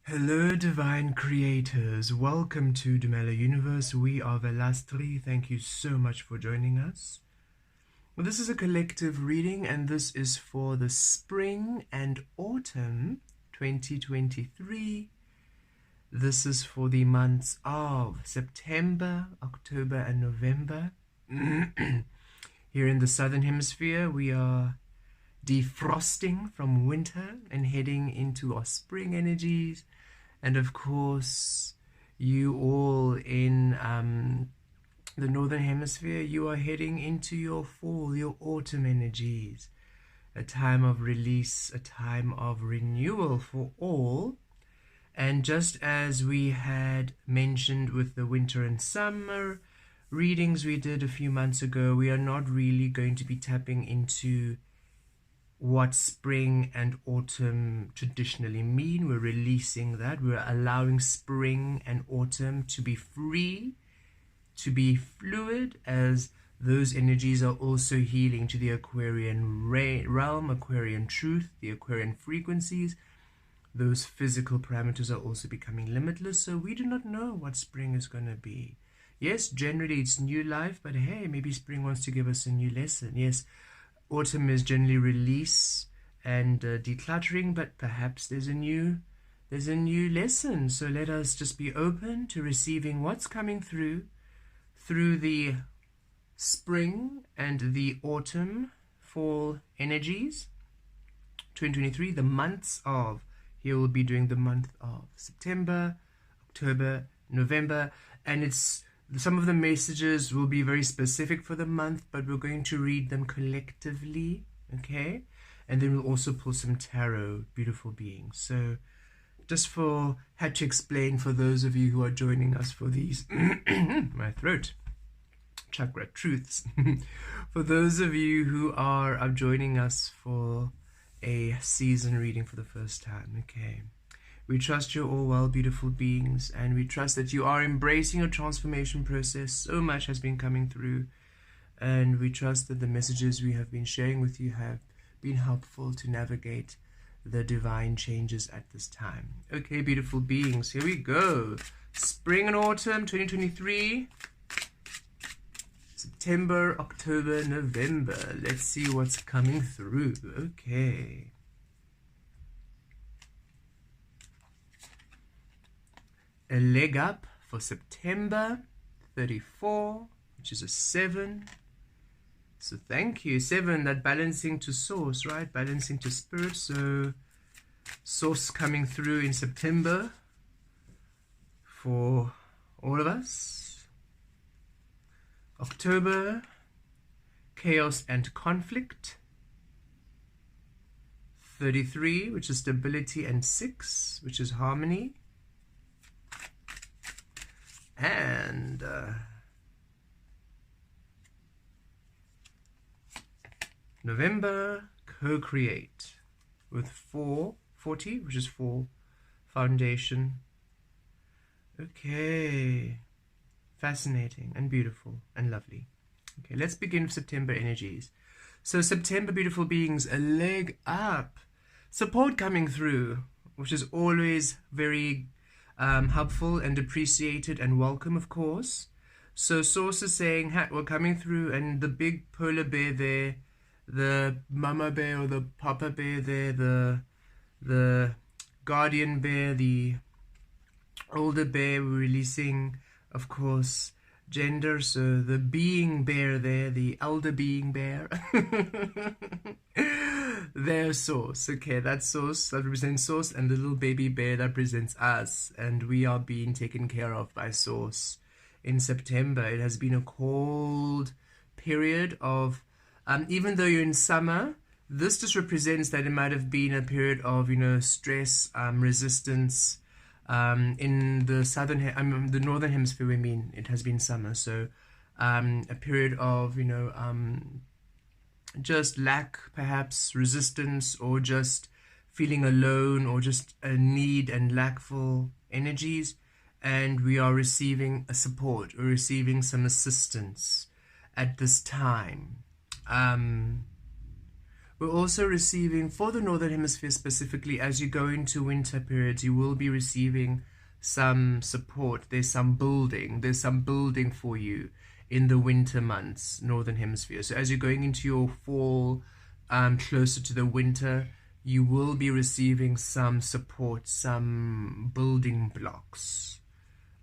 Hello, divine creators. Welcome to Dumela Universe. We are Velastri. Thank you so much for joining us. Well, this is a collective reading, and this is for the spring and autumn 2023. This is for the months of September, October, and November. Here in the Southern Hemisphere, we are defrosting from winter and heading into our spring energies. And of course, you all in the Northern Hemisphere, you are heading into your fall, your autumn energies. A time of release, a time of renewal for all. And just as we had mentioned with the winter and summer readings we did a few months ago, we are not really going to be tapping into what spring and autumn traditionally mean. We're releasing that. We're allowing spring and autumn to be free, to be fluid, as those energies are also healing to the Aquarian realm, Aquarian truth, the Aquarian frequencies. Those physical parameters are also becoming limitless, so we do not know what spring is going to be. Yes, generally it's new life, but hey, maybe spring wants to give us a new lesson. Yes, autumn is generally release and decluttering, but perhaps there's a new lesson. So let us just be open to receiving what's coming through the spring and the autumn fall energies 2023. The months of, here we'll be doing the month of September, October, November, and it's some of the messages will be very specific for the month, but we're going to read them collectively, okay? And then we'll also pull some tarot, beautiful beings. So just had to explain for those of you who are joining us for these, my throat, chakra truths. For those of you who are joining us for a season reading for the first time, okay? We trust you're all well, beautiful beings, and we trust that you are embracing your transformation process. So much has been coming through, and we trust that the messages we have been sharing with you have been helpful to navigate the divine changes at this time. Okay, beautiful beings, here we go. Spring and autumn 2023. September, October, November. Let's see what's coming through. Okay. A leg up for September 34, which is a 7. So thank you. 7, that balancing to source, right? Balancing to spirit. So source coming through in September for all of us. October, chaos and conflict. 33, which is stability, and 6, which is harmony. And November, co-create with 40, which is 4, foundation. Okay, fascinating and beautiful and lovely. Okay, let's begin with September energies. So September, beautiful beings, a leg up, support coming through, which is always very helpful and appreciated and welcome, of course. So source is saying, we're coming through, and the big polar bear there, the mama bear or the papa bear there, the guardian bear, the older bear, we're releasing, of course, gender. So the being bear there, the elder being bear, their source. Okay, that source, that represents source, and the little baby bear that represents us, and we are being taken care of by source in September. It has been a cold period of even though you're in summer, this just represents that it might have been a period of, stress, resistance. In the the northern hemisphere, it has been summer, so a period of just lack, perhaps resistance, or just feeling alone, or just a need and lackful energies, and we are receiving a support or receiving some assistance at this time. We're also receiving, for the Northern Hemisphere specifically, as you go into winter periods, you will be receiving some support. There's some building for you in the winter months, Northern Hemisphere. So as you're going into your fall, closer to the winter, you will be receiving some support, some building blocks.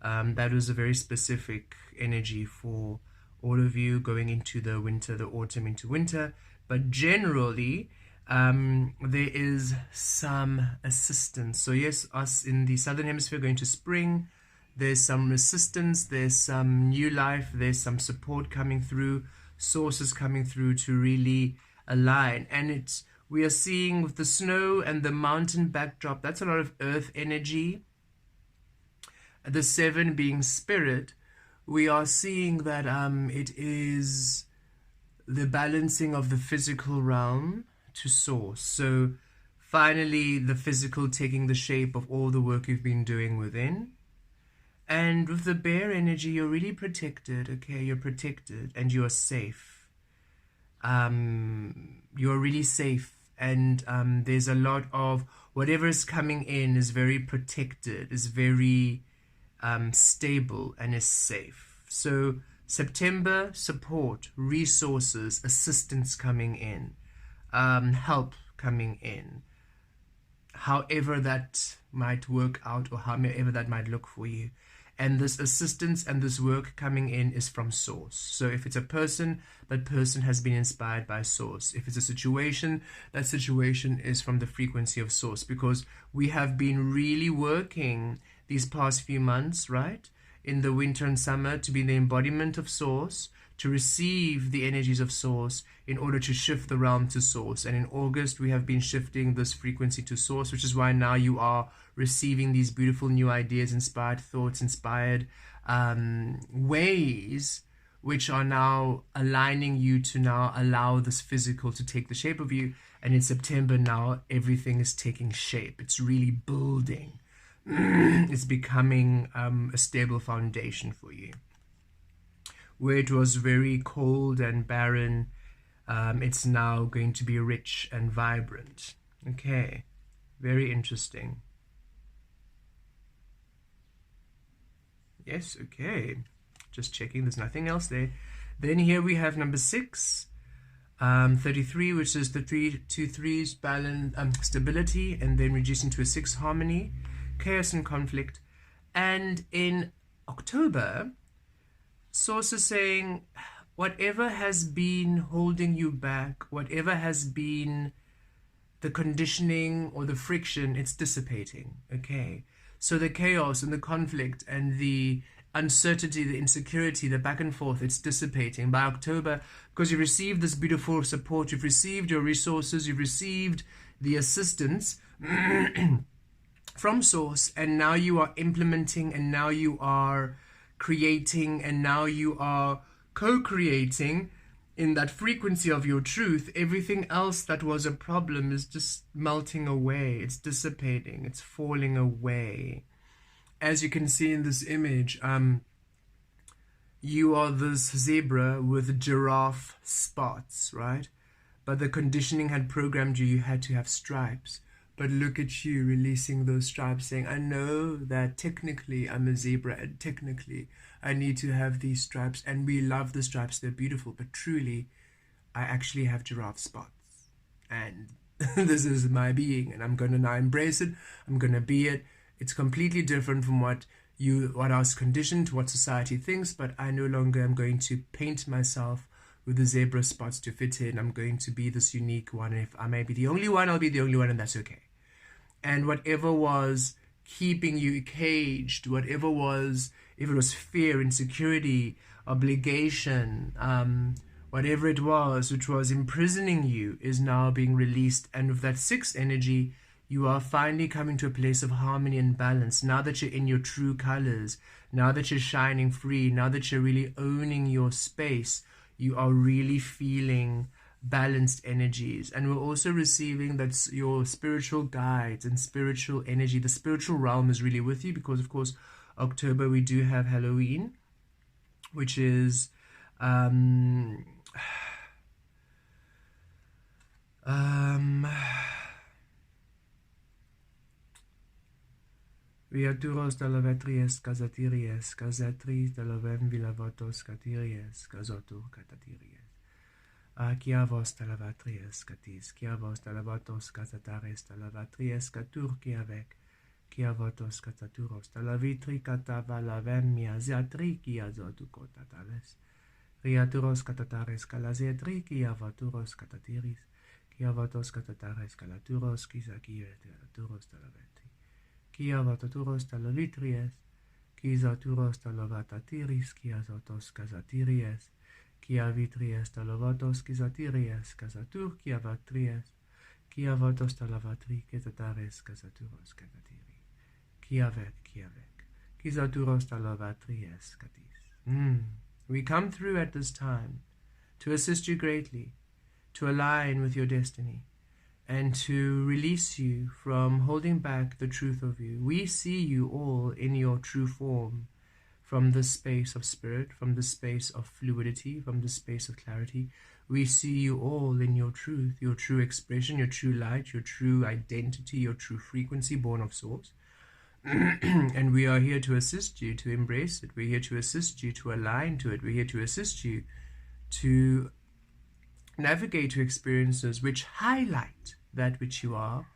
That was a very specific energy for all of you going into the winter, the autumn into winter. But generally, there is some assistance. So yes, us in the Southern Hemisphere going to spring, there's some resistance, there's some new life, there's some support coming through, sources coming through to really align. And we are seeing with the snow and the mountain backdrop, that's a lot of earth energy. The 7 being spirit, we are seeing that it is the balancing of the physical realm to source. So finally, the physical taking the shape of all the work you've been doing within. And with the bear energy, you're really protected, okay? You're protected and you're safe. You're really safe. And there's a lot of whatever is coming in is very protected, is very stable, and is safe. So September, support, resources, assistance coming in, help coming in, however that might work out or however that might look for you. And this assistance and this work coming in is from source. So if it's a person, that person has been inspired by source. If it's a situation, that situation is from the frequency of source, because we have been really working these past few months, right, in the winter and summer, to be the embodiment of source, to receive the energies of source in order to shift the realm to source. And in August, we have been shifting this frequency to source, which is why now you are receiving these beautiful new ideas, inspired thoughts, inspired ways, which are now aligning you to now allow this physical to take the shape of you. And in September now, everything is taking shape. It's really building. It's becoming a stable foundation for you. Where it was very cold and barren, it's now going to be rich and vibrant. Okay, very interesting. Yes, okay. Just checking, there's nothing else there. Then here we have number 6, 33, which is the 2 3s balance, stability, and then reducing to a 6 harmony, chaos and conflict. And in October, Source is saying, whatever has been holding you back, whatever has been the conditioning or the friction, it's dissipating, okay? So the chaos and the conflict and the uncertainty, the insecurity, the back and forth, it's dissipating by October, because you've received this beautiful support, you've received your resources, you've received the assistance from Source, and now you are implementing, and now you are creating, and now you are co-creating in that frequency of your truth. Everything else that was a problem is just melting away, it's dissipating, it's falling away. As you can see in this image, you are this zebra with giraffe spots, right? But the conditioning had programmed you had to have stripes. But look at you releasing those stripes, saying, I know that technically I'm a zebra and technically I need to have these stripes, and we love the stripes, they're beautiful, but truly I actually have giraffe spots, and this is my being, and I'm going to now embrace it, I'm going to be it. It's completely different from what I was conditioned, what society thinks, but I no longer am going to paint myself with the zebra spots to fit in. I'm going to be this unique one. If I may be the only one, I'll be the only one, and that's okay. And whatever was keeping you caged, whatever was, if it was fear, insecurity, obligation, whatever it was which was imprisoning you, is now being released. And with that 6 energy, you are finally coming to a place of harmony and balance. Now that you're in your true colors, now that you're shining free, now that you're really owning your space, you are really feeling balanced energies. And we're also receiving that your spiritual guides and spiritual energy, the spiritual realm is really with you, because of course October we do have Halloween, which is Viaturos talavetries casatiries, casatris talavem vilavatos catiries, casotur catatiries. Kiavos talavatries catis, kiavos talavatos casatares talavatries catur kiavec, kiavotos cataturos talavitri catavalavem miaziatri kiazotu cotatales. Riaturos catatares calazetri kiavaturos catatiris, kiavatos catatares calaturos kisakieturos talavetri. Kia vataturos talavitries, kia turos talavatatiris, kia zotos casatiries, kia vitries talavatos casatiries, casatur kia vatries, kia vatos talavatri casatares casaturos casatiri, kia vec, kisaturos talavatries catis. We come through at this time to assist you greatly, to align with your destiny, and to release you from holding back the truth of you. We see you all in your true form, from the space of spirit, from the space of fluidity, from the space of clarity. We see you all in your truth, your true expression, your true light, your true identity, your true frequency born of source. And we are here to assist you to embrace it. We're here to assist you to align to it. We're here to assist you to navigate to experiences which highlight that which you are,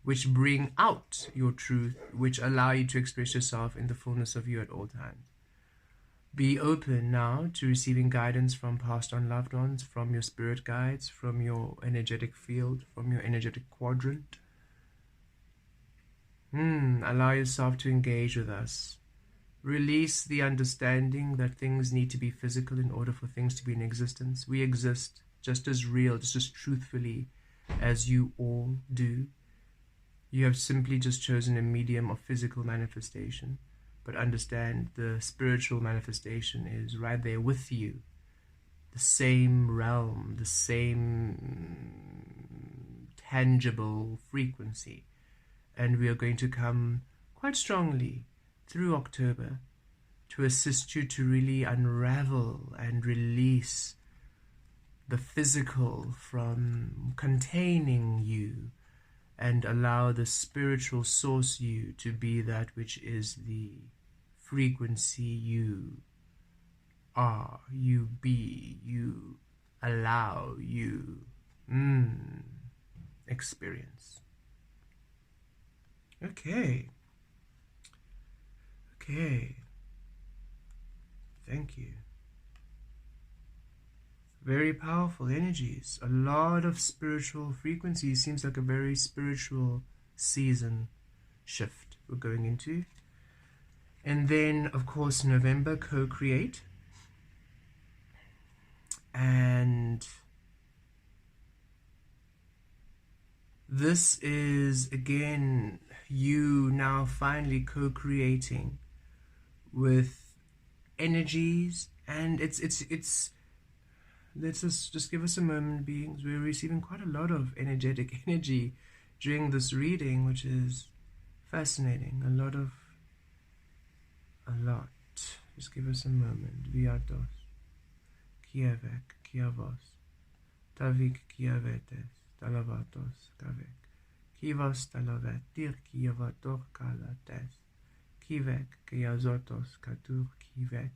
which bring out your truth, which allow you to express yourself in the fullness of you at all times. Be open now to receiving guidance from past on loved ones, from your spirit guides, from your energetic field, from your energetic quadrant. Allow yourself to engage with us. Release the understanding that things need to be physical in order for things to be in existence. We exist just as real, just as truthfully as you all do. You have simply just chosen a medium of physical manifestation, but understand the spiritual manifestation is right there with you. The same realm, the same tangible frequency. And we are going to come quite strongly through October to assist you to really unravel and release the physical from containing you, and allow the spiritual source you to be that which is the frequency you are, you be, you allow, you experience. Okay. Thank you. Very powerful energies. A lot of spiritual frequencies. Seems like a very spiritual season shift we're going into. And then, of course, November, co-create. And this is, again, you now finally co-creating with energies. And it's let's just give us a moment, beings. We're receiving quite a lot of energetic energy during this reading, which is fascinating. A lot. Just give us a moment. Viatos, kiavek, kiavos, tavik, kiavetes, talavatos, kavek, kivas, talavetir, kiavator, kalates, kivek, kiazotos, katur, kivek,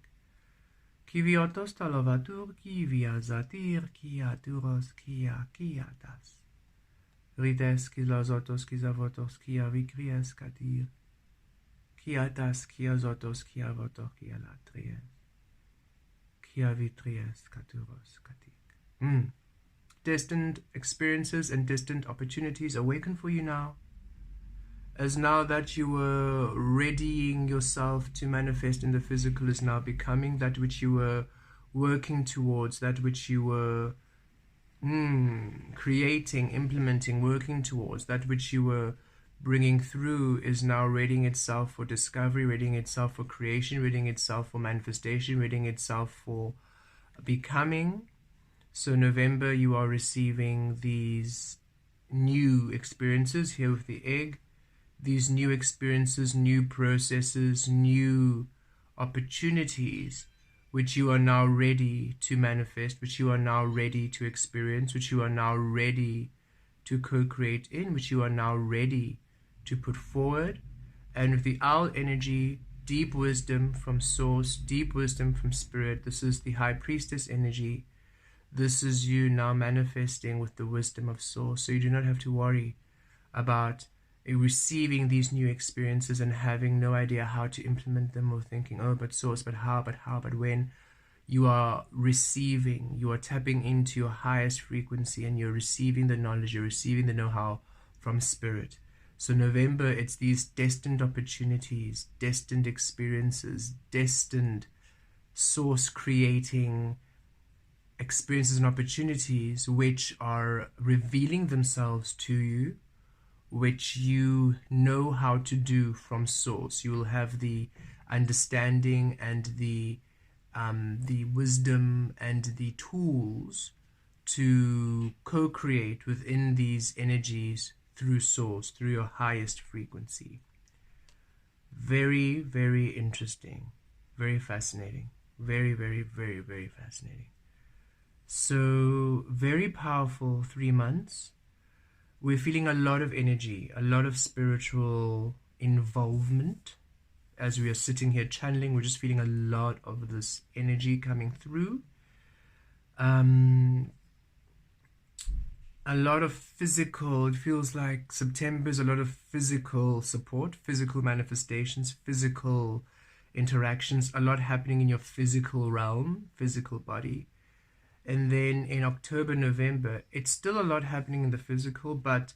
Kiviotos talavatur, kivia zatir, kiaturos, kiatas. Rides, kilazotos, kizavotos, kiavikries, katir. Kiatas, kiazotos, kiavotor, kialatries. Kiavitries, katuros, katik. Distant experiences and distant opportunities awaken for you now. As now that you were readying yourself to manifest in the physical is now becoming that which you were working towards, that which you were creating, implementing, working towards, that which you were bringing through is now readying itself for discovery, readying itself for creation, readying itself for manifestation, readying itself for becoming. So November, you are receiving these new experiences here with the egg. These new experiences, new processes, new opportunities, which you are now ready to manifest, which you are now ready to experience, which you are now ready to co-create in, which you are now ready to put forward. And with the owl energy, deep wisdom from source, deep wisdom from spirit. This is the high priestess energy. This is you now manifesting with the wisdom of source. So you do not have to worry about receiving these new experiences and having no idea how to implement them, or thinking, oh, but source, but how, but when. You are receiving, you are tapping into your highest frequency, and you're receiving the knowledge, you're receiving the know-how from spirit. So November, it's these destined opportunities, destined experiences, destined source creating experiences and opportunities which are revealing themselves to you, which you know how to do from source. You will have the understanding and the wisdom and the tools to co-create within these energies through source, through your highest frequency. Very, very interesting, very fascinating, very, very, very, very fascinating. So very powerful 3 months. We're feeling a lot of energy, a lot of spiritual involvement. As we are sitting here channeling, we're just feeling a lot of this energy coming through. A lot of physical, it feels like September is a lot of physical support, physical manifestations, physical interactions, a lot happening in your physical realm, physical body. And then in October, November, it's still a lot happening in the physical, but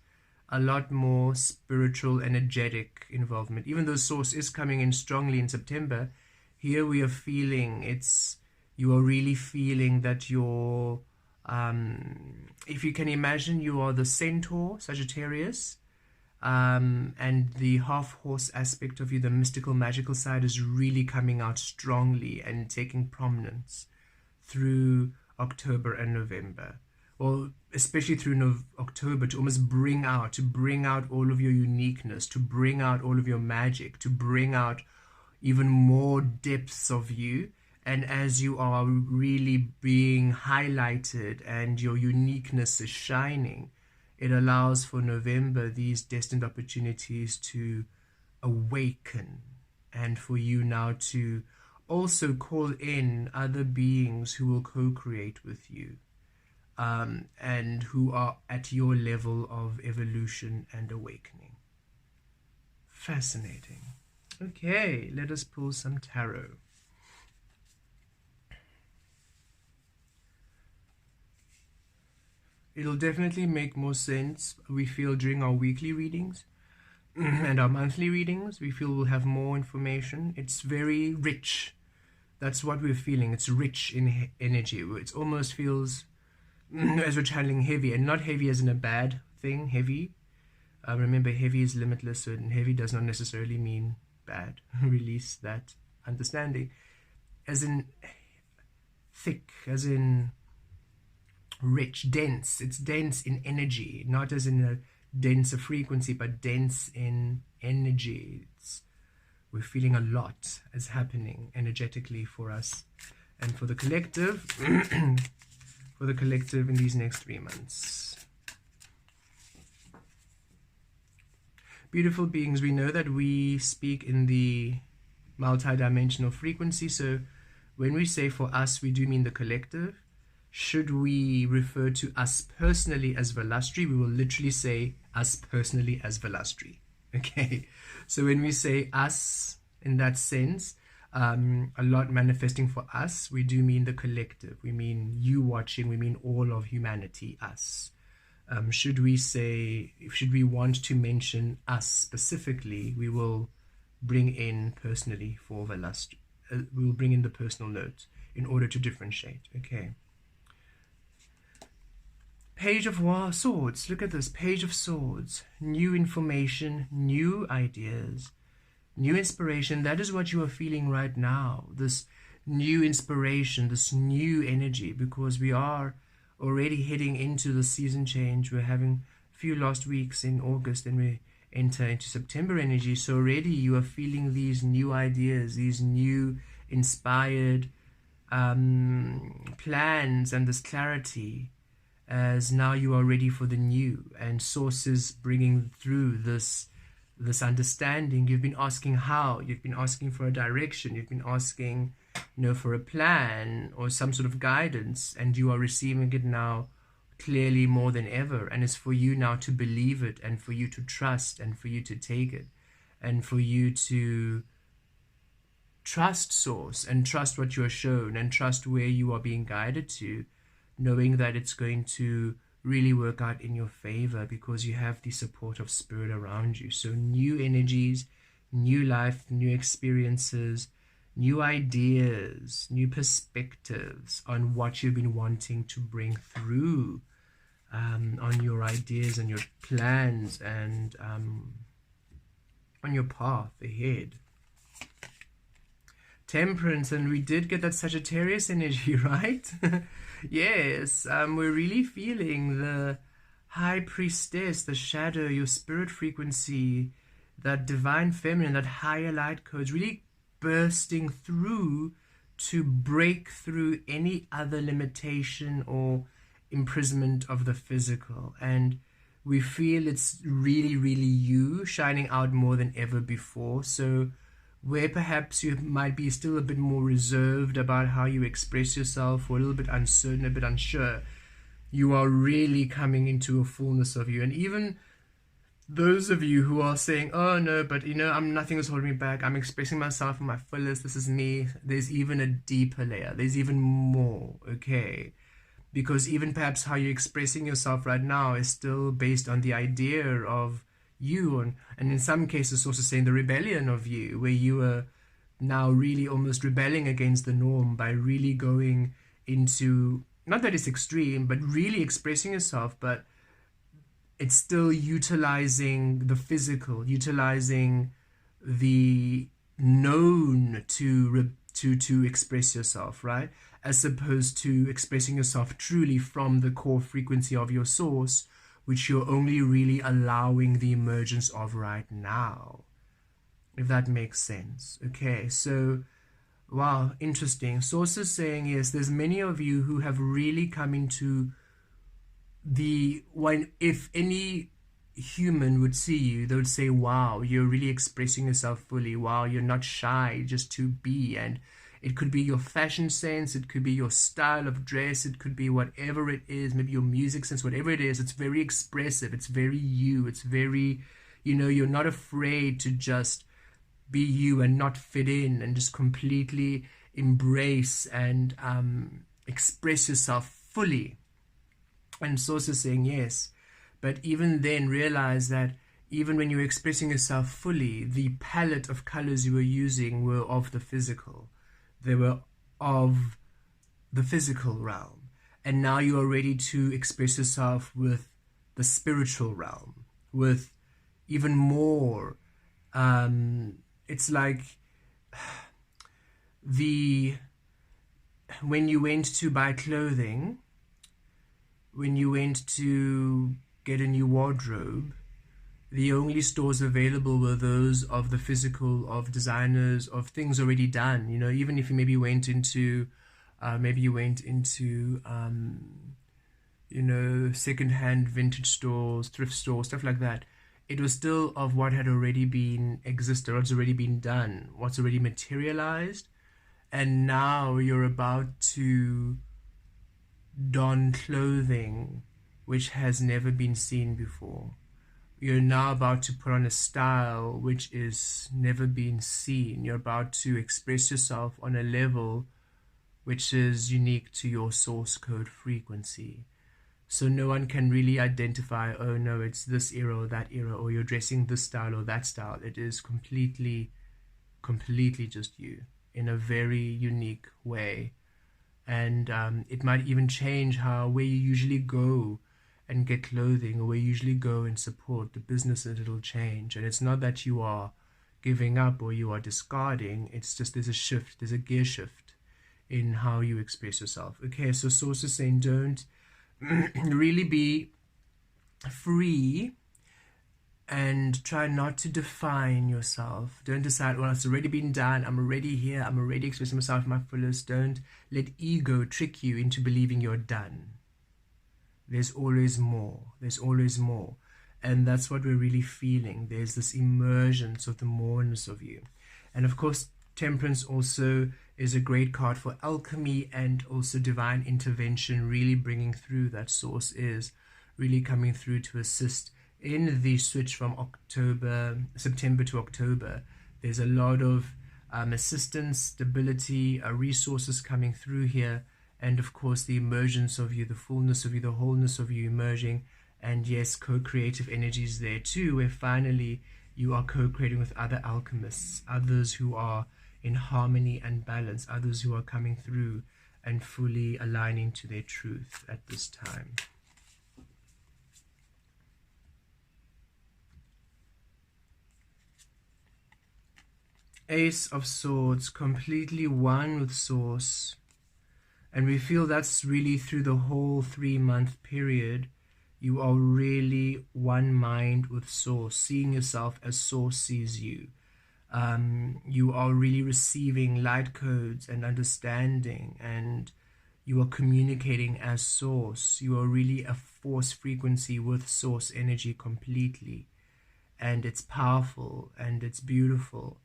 a lot more spiritual, energetic involvement. Even though source is coming in strongly in September, here we are feeling you are really feeling that you're, if you can imagine, you are the centaur, Sagittarius, and the half-horse aspect of you, the mystical, magical side, is really coming out strongly and taking prominence through October and November. Well, especially through October, to almost bring out all of your uniqueness, to bring out all of your magic, to bring out even more depths of you. And as you are really being highlighted and your uniqueness is shining, it allows for November these destined opportunities to awaken, and for you now to also call in other beings who will co-create with you. And who are at your level of evolution and awakening. Fascinating. Okay, let us pull some tarot. It'll definitely make more sense, we feel, during our weekly readings and our monthly readings. We feel we'll have more information. It's very rich. That's what we're feeling. It's rich in energy. It almost feels as we're channeling heavy, and not heavy as in a bad thing, heavy. Remember, heavy is limitless, and heavy does not necessarily mean bad. Release that understanding. As in thick, as in rich, dense. It's dense in energy, not as in a denser frequency, but dense in energy. We're feeling a lot is happening energetically for us and for the collective. For the collective in these next 3 months. Beautiful beings, we know that we speak in the multi-dimensional frequency, so when we say for us, we do mean the collective. Should we refer to us personally as Velastri, we will literally say us personally as Velastri. Okay, so when we say us in that sense, a lot manifesting for us, we do mean the collective. We mean you watching, we mean all of humanity, us. Should we want to mention us specifically, we will bring in personally for Velastri. We will bring in the personal note in order to differentiate. Okay. Page of Swords. Look at this. Page of Swords. New information, new ideas, new inspiration. That is what you are feeling right now. This new inspiration, this new energy, because we are already heading into the season change. We're having a few last weeks in August, and we enter into September energy. So already you are feeling these new ideas, these new inspired plans, and this clarity. as now you are ready for the new, and Source is bringing through this understanding. You've been asking how, you've been asking for a direction, you've been asking, for a plan or some sort of guidance, and you are receiving it now clearly more than ever. And it's for you now to believe it, and for you to trust, and for you to take it, and for you to trust Source, and trust what you are shown, and trust where you are being guided to, knowing that it's going to really work out in your favor because you have the support of Spirit around you. So new energies, new life, new experiences, new ideas, new perspectives on what you've been wanting to bring through, on your ideas and your plans, and on your path ahead. Temperance, and we did get that Sagittarius energy, right? Yes, we're really feeling the High Priestess, the shadow, your spirit frequency, that divine feminine, that higher light codes really bursting through to break through any other limitation or imprisonment of the physical. And we feel it's really, really you shining out more than ever before. So where perhaps you might be still a bit more reserved about how you express yourself, or a little bit uncertain, a bit unsure, you are really coming into a fullness of you. And even those of you who are saying, oh no, but nothing is holding me back, I'm expressing myself in my fullest, this is me, there's even a deeper layer, there's even more, okay? Because even perhaps how you're expressing yourself right now is still based on the idea of you, and in some cases also saying the rebellion of you, where you are now really almost rebelling against the norm by really going into, not that it's extreme, but really expressing yourself, but it's still utilizing the physical, utilizing the known to express yourself, right? As opposed to expressing yourself truly from the core frequency of your source, which you're only really allowing the emergence of right now, if that makes sense. Okay, so, wow, interesting. Source is saying, yes, there's many of you who have really come into if any human would see you, they would say, wow, you're really expressing yourself fully. Wow, you're not shy just to be. And it could be your fashion sense, it could be your style of dress, it could be whatever it is, maybe your music sense, whatever it is, it's very expressive, it's very you, it's very, you're not afraid to just be you and not fit in, and just completely embrace and express yourself fully. And Source is saying yes, but even then realize that even when you're expressing yourself fully, the palette of colors you were using were of the physical. They were of the physical realm. And now you are ready to express yourself with the spiritual realm, with even more. It's like when you went to buy clothing, when you went to get a new wardrobe, the only stores available were those of the physical, of designers, of things already done. Even if you maybe went into secondhand vintage stores, thrift stores, stuff like that, it was still of what had already been existed, what's already been done, what's already materialized. And now you're about to don clothing which has never been seen before. You're now about to put on a style which is never been seen. You're about to express yourself on a level which is unique to your source code frequency. So no one can really identify, oh no, it's this era or that era, or you're dressing this style or that style. It is completely just you in a very unique way. And it might even change where you usually go and get clothing, or where you usually go and support the businesses. It'll change. And it's not that you are giving up or you are discarding, it's just there's a shift, there's a gear shift in how you express yourself. Okay, so Source is saying don't really be free and try not to define yourself. Don't decide, well, it's already been done, I'm already here, I'm already expressing myself at my fullest. Don't let ego trick you into believing you're done. There's always more. There's always more. And that's what we're really feeling. There's this emergence of the moreness of you. And of course, Temperance also is a great card for alchemy and also divine intervention, really bringing through that source is really coming through to assist in the switch from September to October. There's a lot of assistance, stability, resources coming through here, and of course the emergence of you, the fullness of you, the wholeness of you emerging, and yes, co-creative energies there too, where finally you are co-creating with other alchemists, others who are in harmony and balance, others who are coming through and fully aligning to their truth at this time. Ace of Swords, completely one with Source. And we feel that's really through the whole 3-month period. You are really one mind with Source, seeing yourself as Source sees you. You are really receiving light codes and understanding, and you are communicating as Source. You are really a force frequency with Source energy completely. And it's powerful and it's beautiful.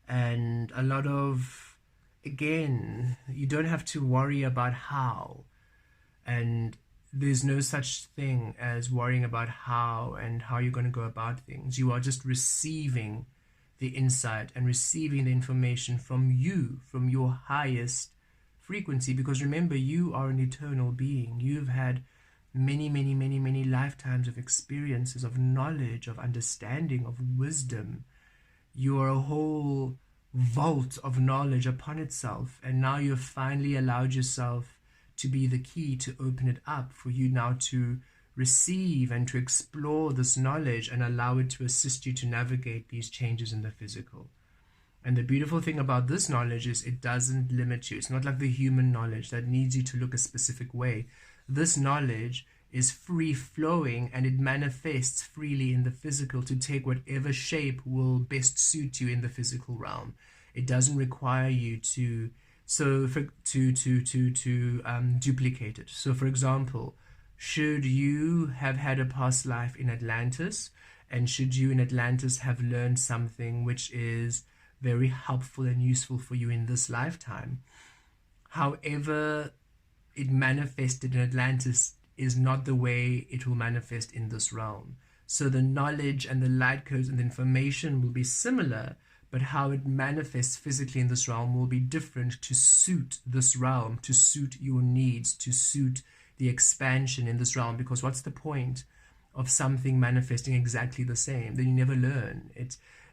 And a lot of, again, you don't have to worry about how. And there's no such thing as worrying about how and how you're going to go about things. You are just receiving the insight and receiving the information from you, from your highest frequency. Because remember, you are an eternal being. You've had many, many, many, many lifetimes of experiences, of knowledge, of understanding, of wisdom. You are a whole vault of knowledge upon itself, and now you've finally allowed yourself to be the key to open it up for you now to receive and to explore this knowledge and allow it to assist you to navigate these changes in the physical. And the beautiful thing about this knowledge is it doesn't limit you. It's not like the human knowledge that needs you to look a specific way. This knowledge is free-flowing, and it manifests freely in the physical to take whatever shape will best suit you in the physical realm. It doesn't require you to duplicate it. So, for example, should you have had a past life in Atlantis, and should you in Atlantis have learned something which is very helpful and useful for you in this lifetime, however it manifested in Atlantis is not the way it will manifest in this realm. So the knowledge and the light codes and the information will be similar, but how it manifests physically in this realm will be different to suit this realm, to suit your needs, to suit the expansion in this realm. Because what's the point of something manifesting exactly the same? Then you never learn.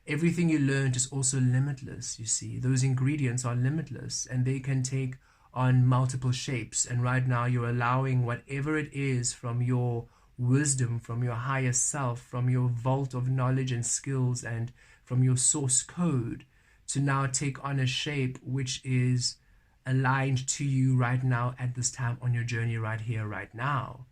Everything you learned is also limitless, you see. Those ingredients are limitless, and they can take on multiple shapes. And right now you're allowing whatever it is from your wisdom, from your higher self, from your vault of knowledge and skills, and from your source code, to now take on a shape which is aligned to you right now at this time on your journey right here, right now.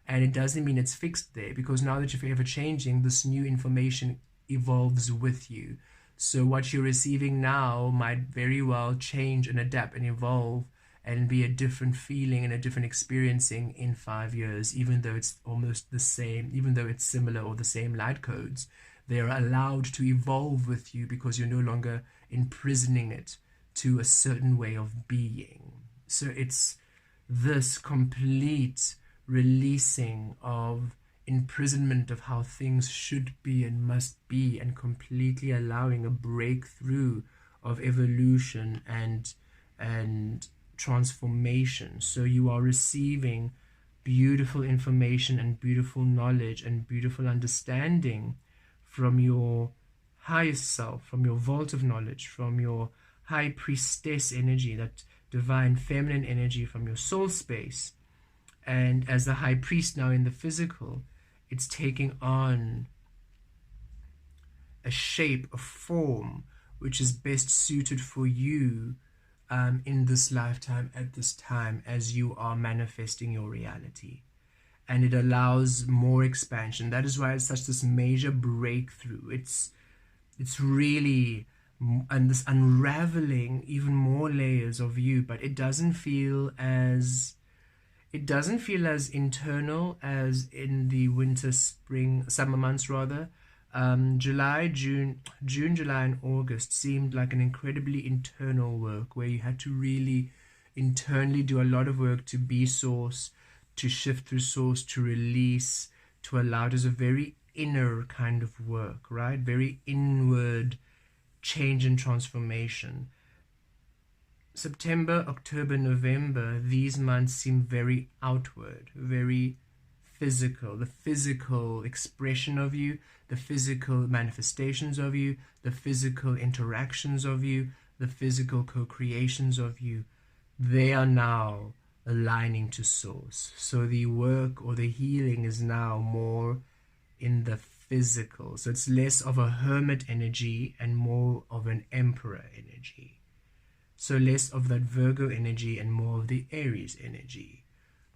And it doesn't mean it's fixed there, because now that you're forever changing, this new information evolves with you. So what you're receiving now might very well change and adapt and evolve and be a different feeling and a different experiencing in 5 years, even though it's almost the same, even though it's similar or the same light codes. They are allowed to evolve with you because you're no longer imprisoning it to a certain way of being. So it's this complete releasing of imprisonment of how things should be and must be, and completely allowing a breakthrough of evolution and transformation. So you are receiving beautiful information and beautiful knowledge and beautiful understanding from your highest self, from your vault of knowledge, from your high priestess energy, that divine feminine energy, from your soul space. And as the high priest now in the physical, it's taking on a shape, a form, which is best suited for you in this lifetime, at this time, as you are manifesting your reality. And it allows more expansion. That is why it's such this major breakthrough. It's really and this unraveling even more layers of you, but it doesn't feel as It doesn't feel as internal as in the winter, spring, summer months rather. June, July, and August seemed like an incredibly internal work where you had to really internally do a lot of work to be source, to shift through source, to release, to allow. It is a very inner kind of work, right? Very inward change and transformation. September, October, November, these months seem very outward, very physical. The physical expression of you, the physical manifestations of you, the physical interactions of you, the physical co-creations of you, they are now aligning to source. So the work or the healing is now more in the physical. So it's less of a hermit energy and more of an emperor energy. So less of that Virgo energy and more of the Aries energy,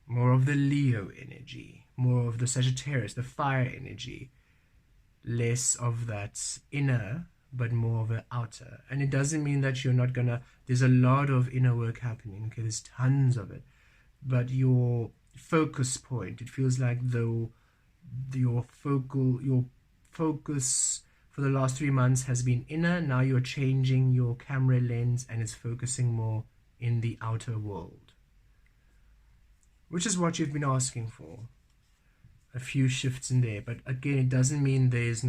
more of the Leo energy, more of the Sagittarius, the fire energy, less of that inner, but more of the outer. And it doesn't mean that you're not gonna, there's a lot of inner work happening, okay, there's tons of it. But your focus point, it feels like though your focus for the last 3 months has been inner. Now you're changing your camera lens and it's focusing more in the outer world, which is what you've been asking for. A few shifts in there, but again, it doesn't mean there's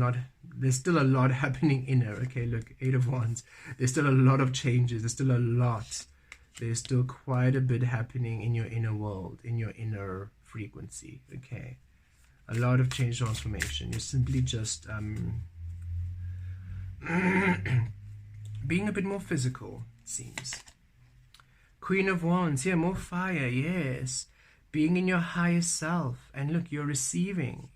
still a lot happening inner. Okay, look, 8 of Wands. There's still a lot of changes. There's still a lot. There's still quite a bit happening in your inner world, in your inner frequency. Okay, a lot of change, transformation. You're simply just being a bit more physical, it seems. Queen of Wands, yeah, more fire, yes. Being in your higher self. And look, you're receiving.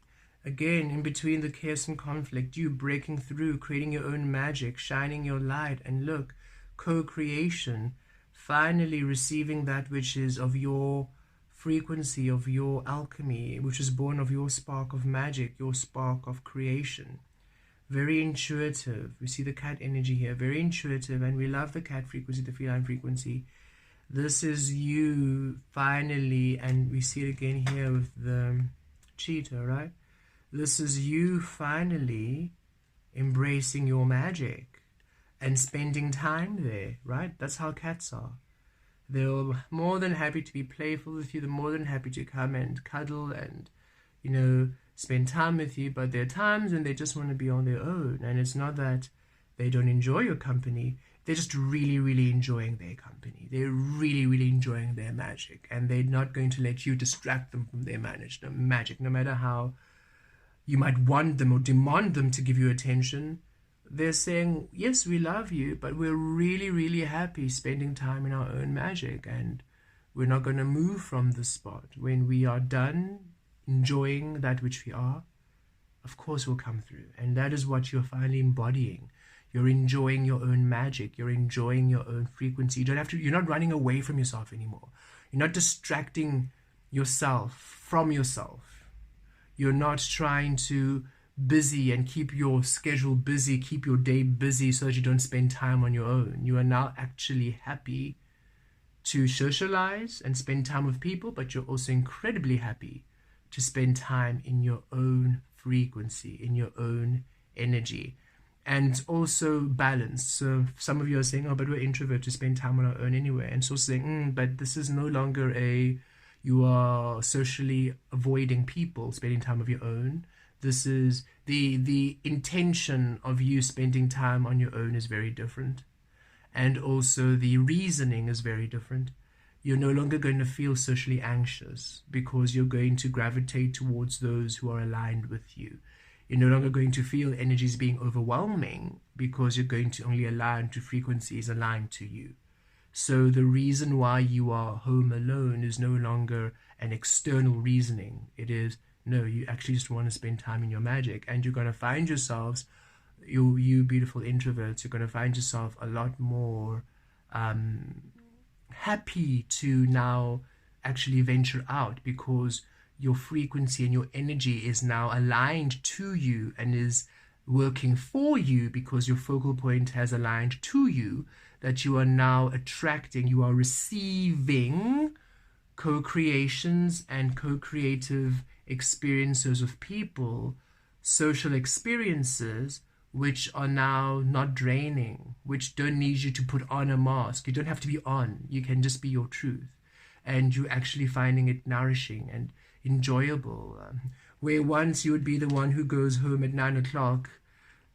Again, in between the chaos and conflict, you breaking through, creating your own magic, shining your light. And look, co-creation, finally receiving that which is of your frequency, of your alchemy, which is born of your spark of magic, your spark of creation. Very intuitive. We see the cat energy here, very intuitive, and we love the cat frequency, the feline frequency. This is you finally, and we see it again here with the cheetah, right? This is you finally embracing your magic and spending time there, right? That's how cats are. They're more than happy to be playful with you. They're more than happy to come and cuddle and, you know, spend time with you, but there are times when they just want to be on their own. And it's not that they don't enjoy your company, they're just really, really enjoying their company. They're really, really enjoying their magic, and they're not going to let you distract them from their magic, no matter how you might want them or demand them to give you attention. They're saying, yes, we love you, but we're really, really happy spending time in our own magic, and we're not going to move from this spot. When we are done enjoying that which we are, of course we'll come through. And that is what you're finally embodying. You're enjoying your own magic. You're enjoying your own frequency. You're not running away from yourself anymore. You're not distracting yourself from yourself. You're not trying to busy and keep your schedule busy, keep your day busy so that you don't spend time on your own. You are now actually happy to socialize and spend time with people, but you're also incredibly happy to spend time in your own frequency, in your own energy, and also balance. So some of you are saying, oh, but we're introverts to spend time on our own anyway. And so saying, but this is no longer you are socially avoiding people, spending time of your own. This is the intention of you spending time on your own is very different. And also the reasoning is very different. You're no longer going to feel socially anxious because you're going to gravitate towards those who are aligned with you. You're no longer going to feel energies being overwhelming because you're going to only align to frequencies aligned to you. So the reason why you are home alone is no longer an external reasoning. It is, no, you actually just want to spend time in your magic, and you're going to find yourselves, you beautiful introverts, you're going to find yourself a lot more happy to now actually venture out because your frequency and your energy is now aligned to you and is working for you because your focal point has aligned to you, that you are now attracting, you are receiving co-creations and co-creative experiences with people, social experiences which are now not draining, which don't need you to put on a mask. You don't have to be on. You can just be your truth. And you're actually finding it nourishing and enjoyable. Where once you would be the one who goes home at 9 o'clock,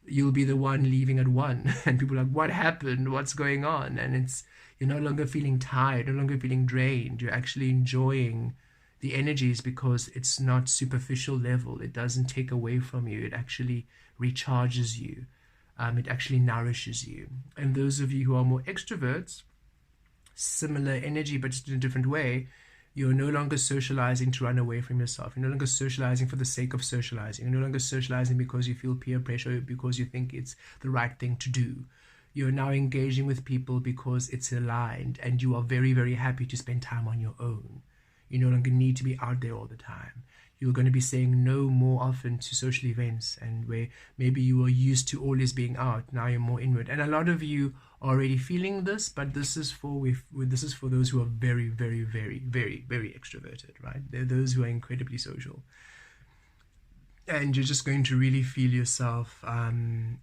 you'll be the one leaving at 1. And people are like, what happened? What's going on? And you're no longer feeling tired, no longer feeling drained. You're actually enjoying the energies because it's not superficial level. It doesn't take away from you. It actually recharges you. It actually nourishes you. And those of you who are more extroverts, similar energy but just in a different way, you're no longer socializing to run away from yourself. You're no longer socializing for the sake of socializing. You're no longer socializing because you feel peer pressure, because you think it's the right thing to do. You're now engaging with people because it's aligned, and you are very, very happy to spend time on your own. You no longer need to be out there all the time. You're going to be saying no more often to social events, and where maybe you were used to always being out, now you're more inward. And a lot of you are already feeling this, but this is for those who are very, very, very, very, very extroverted, right? They're those who are incredibly social. And you're just going to really feel yourself,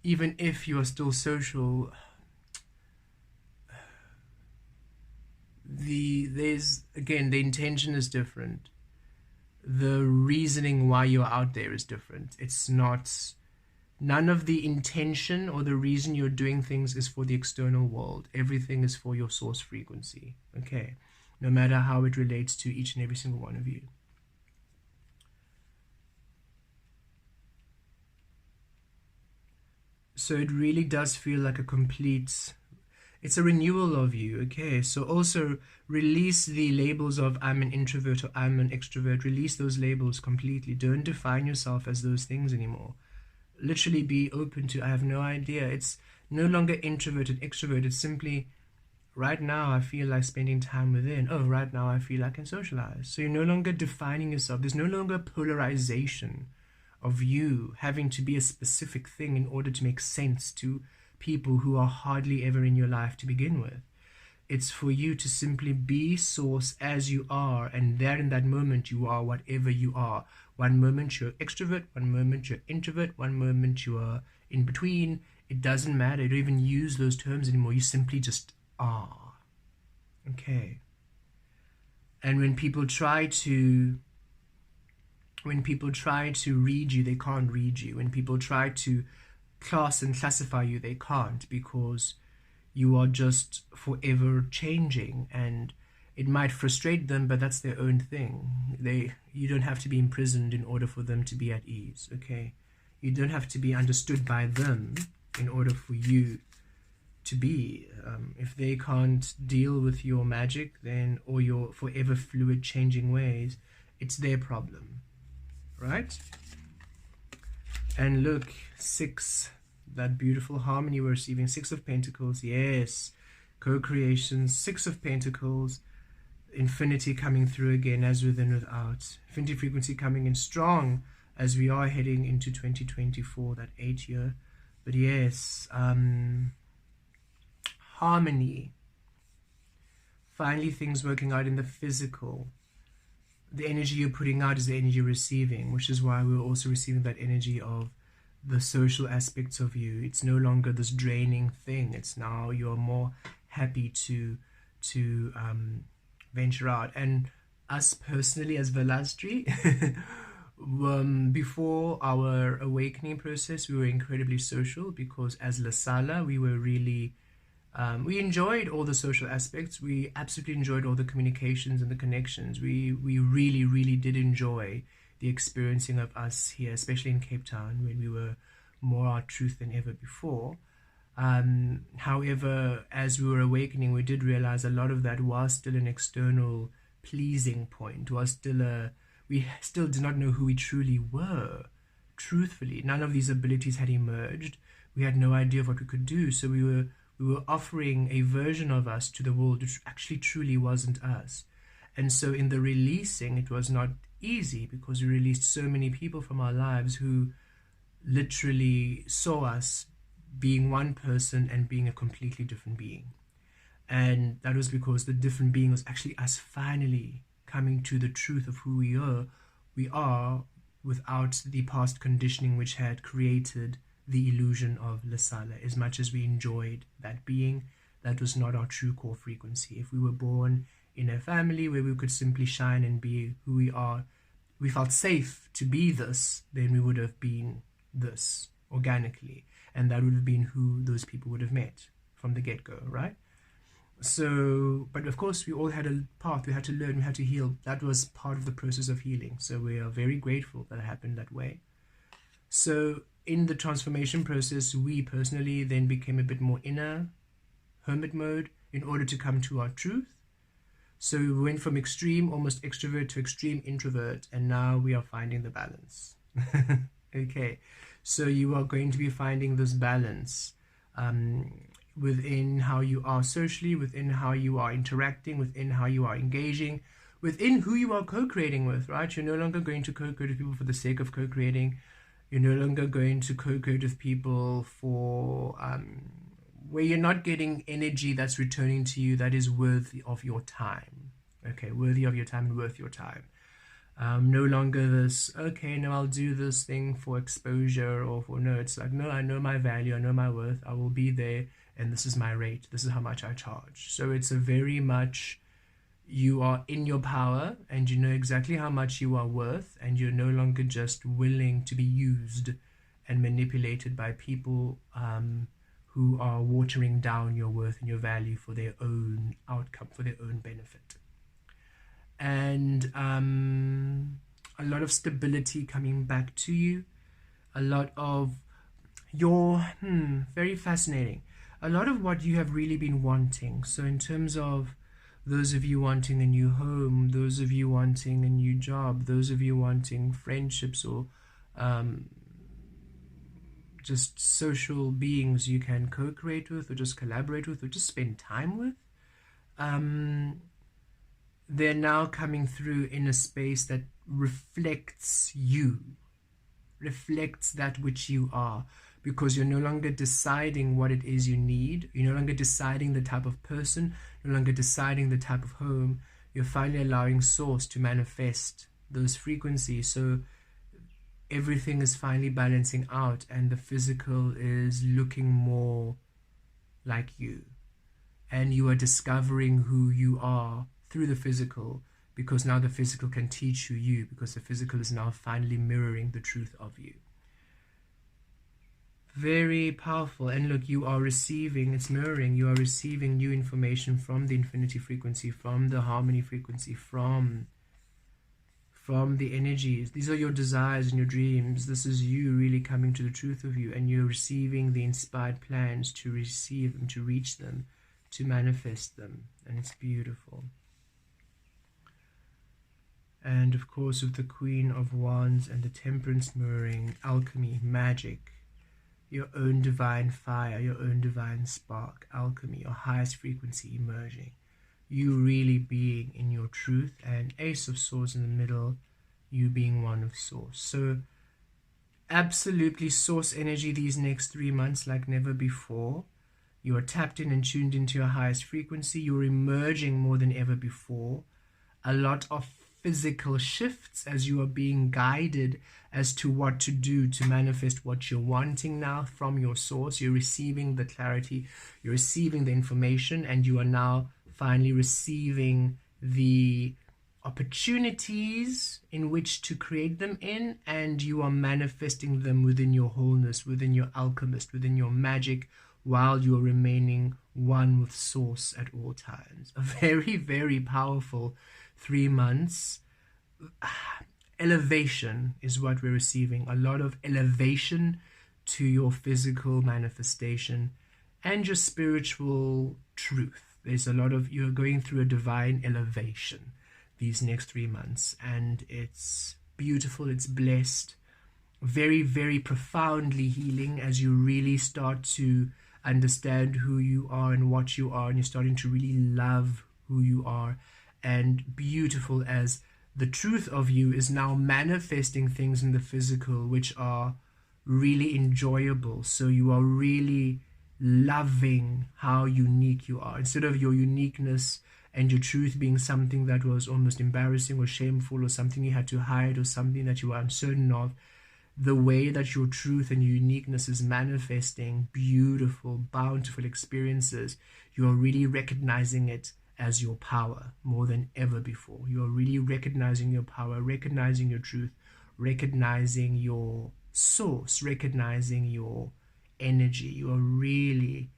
even if you are still social, there's again, the intention is different. The reasoning why you're out there is different. It's not, none of the intention or the reason you're doing things is for the external world. Everything is for your source frequency, okay? No matter how it relates to each and every single one of you. So it really does feel like a complete, it's a renewal of you, okay? So also release the labels of I'm an introvert or I'm an extrovert. Release those labels completely. Don't define yourself as those things anymore. Literally be open to, I have no idea. It's no longer introvert and extrovert. It's simply, right now I feel like spending time within. Oh, right now I feel I can socialize. So you're no longer defining yourself. There's no longer polarization of you having to be a specific thing in order to make sense to people who are hardly ever in your life to begin with. It's for you to simply be source as you are, and there in that moment you are whatever you are. One moment you're extrovert, one moment you're introvert, one moment you are in between. It doesn't matter. You don't even use those terms anymore. You simply just are. Okay. And when people try to read you, they can't read you. When people try to class and classify you, they can't, because you are just forever changing, and it might frustrate them, but that's their own thing. You don't have to be imprisoned in order for them to be at ease, okay? You don't have to be understood by them in order for you to be. If they can't deal with your magic, then, or your forever fluid changing ways, it's their problem, right? And look, 6, that beautiful harmony we're receiving. 6 of Pentacles, yes, co-creation. 6 of Pentacles, infinity coming through again, as within, without. Infinity frequency coming in strong as we are heading into 2024, that 8 year. But yes, harmony. Finally, things working out in the physical. The energy you're putting out is the energy you're receiving, which is why we're also receiving that energy of the social aspects of you. It's no longer this draining thing. It's now you're more happy to venture out. And us personally as Velastri, before our awakening process, we were incredibly social, because as Lasala, we were really we enjoyed all the social aspects. We absolutely enjoyed all the communications and the connections. We really, really did enjoy the experiencing of us here, especially in Cape Town, when we were more our truth than ever before. However, as we were awakening, we did realize a lot of that was still an external pleasing point, we still did not know who we truly were. Truthfully, none of these abilities had emerged. We had no idea of what we could do, so we were offering a version of us to the world which actually truly wasn't us. And so in the releasing, it was not easy, because we released so many people from our lives who literally saw us being one person and being a completely different being. And that was because the different being was actually us finally coming to the truth of who we are without the past conditioning which had created the illusion of Lasala. As much as we enjoyed that being, that was not our true core frequency. If we were born in a family where we could simply shine and be who we are, we felt safe to be this, then we would have been this organically, and that would have been who those people would have met from the get-go, right? So, but of course we all had a path. We had to learn, we had to heal. That was part of the process of healing. So we are very grateful that it happened that way. So in the transformation process, we personally then became a bit more inner hermit mode in order to come to our truth. So we went from extreme, almost extrovert, to extreme introvert, and now we are finding the balance. Okay, so you are going to be finding this balance within how you are socially, within how you are interacting, within how you are engaging, within who you are co-creating with, right? You're no longer going to co-create with people for the sake of co-creating. You're no longer going to co-create with people for where you're not getting energy that's returning to you that is worthy of your time. Okay, worthy of your time and worth your time. No longer this, okay, no, I'll do this thing for exposure or for, no, it's like, no, I know my value, I know my worth, I will be there, and this is my rate, this is how much I charge. So it's a very much, you are in your power and you know exactly how much you are worth, and you're no longer just willing to be used and manipulated by people who are watering down your worth and your value for their own outcome, for their own benefit. And a lot of stability coming back to you, a lot of your, very fascinating, a lot of what you have really been wanting. So in terms of those of you wanting a new home, those of you wanting a new job, those of you wanting friendships or just social beings you can co-create with or just collaborate with or just spend time with, they're now coming through in a space that reflects you, reflects that which you are, because you're no longer deciding what it is you need. You're no longer deciding the type of person, no longer deciding the type of home. You're finally allowing Source to manifest those frequencies. So everything is finally balancing out, and the physical is looking more like you. And you are discovering who you are through the physical, because now the physical can teach you, because the physical is now finally mirroring the truth of you. Very powerful. And look, you are receiving, it's mirroring, you are receiving new information from the infinity frequency, from the harmony frequency, from the energies. These are your desires and your dreams. This is you really coming to the truth of you, and you're receiving the inspired plans to receive them, to reach them, to manifest them. And it's beautiful. And of course, with the Queen of Wands and the Temperance mirroring, alchemy, magic, your own divine fire, your own divine spark, alchemy, your highest frequency emerging, you really being in your truth, and Ace of Swords in the middle, you being one of Source. So absolutely Source energy these next 3 months like never before. You are tapped in and tuned into your highest frequency. You're emerging more than ever before. A lot of physical shifts as you are being guided as to what to do to manifest what you're wanting now from your Source. You're receiving the clarity, you're receiving the information, and you are now finally receiving the opportunities in which to create them in, and you are manifesting them within your wholeness, within your alchemist, within your magic, while you are remaining one with Source at all times. A very, very powerful 3 months. Elevation is what we're receiving. A lot of elevation to your physical manifestation and your spiritual truth. There's a lot of, you're going through a divine elevation these next 3 months, and it's beautiful, it's blessed, very, very profoundly healing as you really start to understand who you are and what you are, and you're starting to really love who you are, and beautiful as the truth of you is now manifesting things in the physical which are really enjoyable. So you are really loving how unique you are. Instead of your uniqueness and your truth being something that was almost embarrassing or shameful or something you had to hide or something that you were uncertain of, the way that your truth and your uniqueness is manifesting beautiful, bountiful experiences, you are really recognizing it as your power more than ever before. You are really recognizing your power, recognizing your truth, recognizing your source, recognizing your energy. You are really,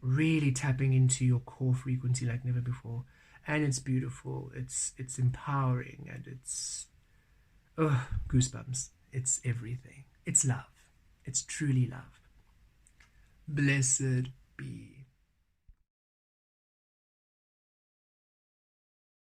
really tapping into your core frequency like never before. And it's beautiful. It's empowering, and it's goosebumps. It's everything. It's love. It's truly love. Blessed be.